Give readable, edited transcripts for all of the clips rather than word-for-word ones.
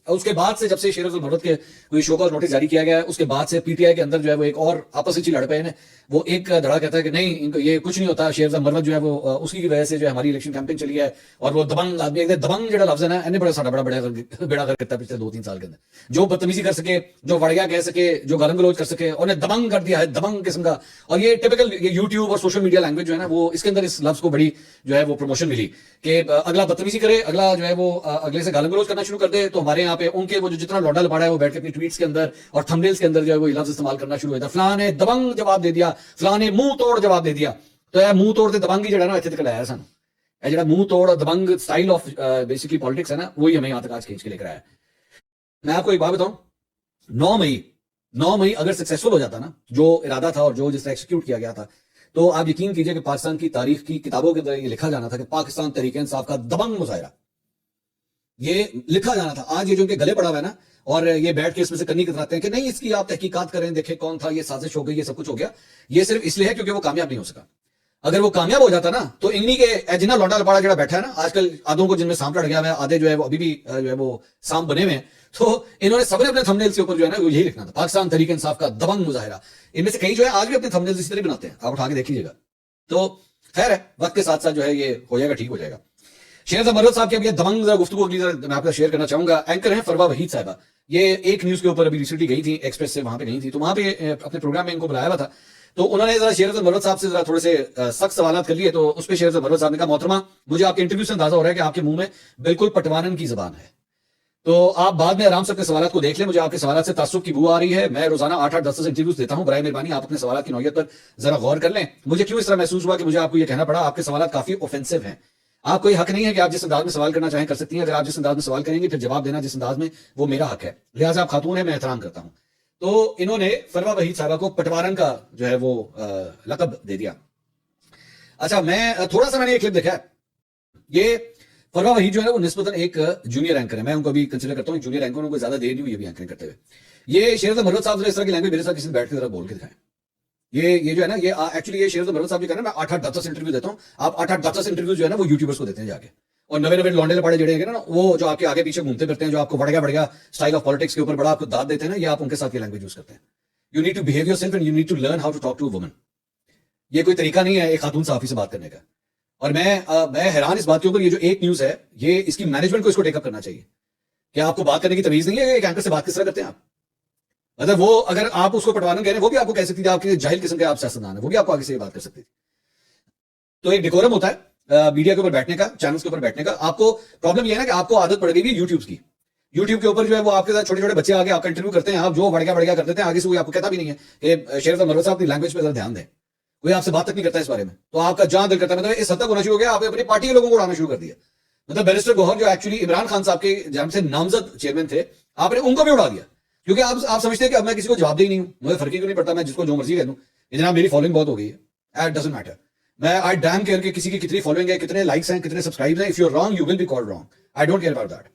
اس کے بعد سے جب سے شیر افضل مرت کے کوئی شو کا نوٹس جاری کیا گیا ہے اس کے بعد سے پی ٹی آئی کے اندر جو ہے وہ ایک اور آپس میں لڑ پے ہیں. وہ ایک دھڑا کہتا ہے کہ نہیں ان کو یہ کچھ نہیں ہوتا, شیر افضل مرت جو ہے وہ اس کی وجہ سے جو ہے ہماری الیکشن کیمپین چلی ہے, اور وہ دبنگ آدمی دبنگ جڑا لفظ ہے نا انہیں بڑا ساڈا بڑا بیڑا کر کرتا ہے پچھلے 2-3 سال کے اندر. جو بدتمیزی کر سکے, جو وڑیا کہہ سکے, جو گالم گلوچ کر سکے, انہیں دبنگ کر دیا ہے, دبنگ قسم کا. اور یہ ٹپکل یوٹیوب اور سوشل میڈیا لینگویج جو ہے نا وہ اس کے اندر اس لفظ کو بڑی جو ہے وہ پروموشن ملی کہ اگلا بدتمیزی کرے, اگلا جو ہے وہ اگلے سے گالم گلوچ کرنا شروع کر دے, تو ہمارے یہاں پہ ان کے وہ جو جتنا لوڈا لپاڑا ہے وہ بیٹھ کے اپنی ٹویٹس کے اندر اور تھمبنیلز کے اندر جو ہے وہ لفظ استعمال کرنا شروع ہوا تھا. فلاں نے دبنگ جواب دے دیا, فلاں نے منہ توڑ جواب دے دیا. تو یہ منہ توڑ تے دبنگ ہی جڑا نا اتنے تک لایا سن, یہ جڑا منہ توڑ دبنگ سٹائل آف بیسیکلی پالیٹکس ہے نا وہی ہمیں یہاں تک آج کھینچ کے لے کر آیا. میں آپ کو ایک بات بتاؤں, 9 مئی اگر سکسیسفل ہو جاتا نا جو ارادہ تھا اور جو جس طرح ایکسیکیوٹ کیا گیا تھا, تو آپ یقین کیجئے کہ پاکستان کی تاریخ کی کتابوں کے اندر یہ لکھا جانا تھا کہ پاکستان تحریک انصاف کا دبنگ مظاہرہ, یہ لکھا جانا تھا. آج یہ جو ان کے گلے پڑا ہوا ہے نا اور یہ بیٹھ کے اس میں سے کنی کتراتے ہیں کہ نہیں اس کی آپ تحقیقات کریں, دیکھیں کون تھا, یہ سازش ہو گئی, یہ سب کچھ ہو گیا, یہ صرف اس لیے ہے کیونکہ وہ کامیاب نہیں ہو سکا. اگر وہ کامیاب ہو جاتا نا تو انہی کے جنا لوٹا لپاڑا جڑا بیٹھا ہے نا آج کل, آدھوں کو جن میں سانپ لڑ گیا ہے, آدھے جو ہے وہ ابھی بھی جو ہے وہ سانپ بنے ہوئے ہیں, تو انہوں نے سب نے اپنے تھمبنیلز کے اوپر جو ہے نا وہ یہی لکھنا تھا پاکستان تحریک انصاف کا دبنگ مظاہرہ. ان میں سے کئی جو ہے آج بھی اپنے تھمبنیلز اسی طرح بناتے ہیں, آپ اٹھا کے دیکھ لیجیے گا. تو خیر ہے, وقت کے ساتھ ساتھ جو ہے یہ ہو جائے گا, ٹھیک ہو جائے گا. شیر افضل مرت صاحب کی اب یہ دبنگ گفتگو اگلی میں آپ کا شیئر کرنا چاہوں گا. اینکر ہیں فروا وحید صاحبہ, یہ ایک نیوز کے اوپر ابھی ریسنٹلی گئی تھی, ایکسپریس سے وہاں پہ گئی تھی, تو وہاں پہ اپنے پروگرام میں ان کو بلایا ہوا تھا. تو انہوں نے ذرا شیر افضل مرت صاحب سے ذرا تھوڑے سے سخت سوالات کر لیے. تو اس پہ شیر افضل مرت صاحب نے کہا محترمہ مجھے آپ کے انٹرویو سے اندازہ ہو رہا ہے کہ آپ کے منہ میں بالکل پٹوانن کی زبان ہے, تو آپ بعد میں آرام سے اپنے سوالات کو دیکھ لیں, مجھے آپ کے سوالات سے تعصب کی بو آ رہی ہے. میں روزانہ 8-10 انٹرویوز دیتا ہوں, برائے مہربانی آپ اپنے سوالات کی نوعیت پر ذرا غور کر لیں. مجھے کیوں اس طرح محسوس ہوا کہ مجھے آپ کو یہ کہنا پڑا, آپ کے سوالات کافی اوفینسو ہیں. آپ کو یہ حق نہیں ہے کہ آپ جس انداز میں سوال کرنا چاہیں کر سکتی ہیں, اگر آپ جس انداز میں سوال کریں گے پھر جواب دینا جس انداز میں وہ میرا حق ہے, لہٰذا آپ خاتون ہیں, میں احترام کرتا ہوں. تو انہوں نے فروا وحید صاحبہ کو پٹوارن کا جو ہے وہ لقب دے دیا. اچھا میں تھوڑا سا میں نے یہ کلپ دیکھا ہے, یہ فروا وحید جو ہے وہ نسبتاً ایک جونیئر اینکر ہے, میں ان کو بھی کنسیڈر کرتا ہوں جونیئر اینکر, ان کو زیادہ دیر نہیں ہوئی ابھی اینکرنگ کرتے ہوئے. یہ شیر افضل مرت صاحب اس طرح کی لینگویج میرے ساتھ کسی نے بیٹھ کے ذرا بول کے دکھائیں. یہ جو ہے نا یہ ایکچولی یہ شیر افضل مرت صاحب جو کہنا میں 8-10 انٹرویو دیتا ہوں, آپ 8-10 انٹرویو جو ہے نا وہ یوٹیوبرز کو دیتے ہیں جا کے, اور نوے لونڈے لپاڑے جڑے ہیں نا وہ جو آپ کے آگے پیچھے گھومتے پھرتے ہیں, جو آپ کو بڑھ گیا اسٹائل آف پالیٹکس کے اوپر بڑا آپ کو داد دیتے ہیں نا, یہ آپ ان کے ساتھ یہ لینگویج یوز کرتے ہیں. You need to behave yourself and you need to learn how to talk to a woman. یہ کوئی طریقہ نہیں ہے ایک خاتون صحافی سے بات کرنے کا. اور میں حیران اس بات کے اوپر, یہ جو ایک نیوز ہے یہ اس کی مینجمنٹ کو اس کو ٹیک اپ کرنا چاہیے. کیا آپ کو بات کرنے کی تمیز نہیں ہے, ایک اینکر سے بات کس طرح کرتے ہیں آپ؟ مطلب وہ اگر آپ اس کو پٹوانن کہہ رہے ہیں وہ بھی آپ کو کہہ سکتی تھی, آپ کے جاہل قسم کے آپ سیاستدان ہیں, وہ بھی آپ کو آگے سے یہ بات کر سکتی تھی. تو ایک ڈیکورم ہوتا ہے میڈیا کے اوپر بیٹھنے کا, چینلز کے اوپر بیٹھنے کا. آپ کو پرابلم یہ ہے نا کہ آپ کو عادت پڑ گئی یوٹیوب کی. یوٹیوب کے اوپر جو ہے وہ آپ کے ساتھ چھوٹے چھوٹے بچے آگے آپ کا انٹرویو کرتے ہیں, آپ جو بڑھ گیا کر دیتے ہیں, آگے سے کوئی آپ کو کہتا بھی نہیں ہے کہ شیر افضل مرت صاحب اپنی لینگویج پہ ذرا دھیان دیں, کوئی آپ سے بات تک نہیں کرتا اس بارے میں. تو آپ کا جہاں دل کرتا ہے, مطلب اس حد تک ہونا شروع ہو گیا, آپ اپنی پارٹی کے لوگوں کو اڑانا شروع کر دیا. مطلب بیرسٹر گوہر جو ایکچولی عمران خان صاحب کے جانب سے نامزد چیئرمین تھے, آپ نے ان کو بھی اڑا دیا, کیونکہ آپ سمجھتے ہیں کہ اب میں کسی کو جواب دے ہی نہیں ہوں, مجھے فرق ہی نہیں پڑتا, میں جس کو جو مرضی کہہ دوں. جناب میری فالوئنگ بہت ہو گئی ہے, اٹ ڈزنٹ میٹر, میں آئی ڈیم کیئر کہ کسی کی کتنی فالوئنگ ہے, کتنے لائکس ہیں, کتنے سبسکرائبز ہیں. If you are wrong you will be called wrong, I don't care about that.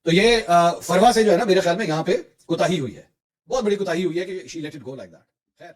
تو یہ فروا سے جو ہے نا میرے خیال میں یہاں پہ کوتاہی ہوئی ہے, بہت بڑی کوتاہی ہوئی ہے کہ she let it go like that. خیر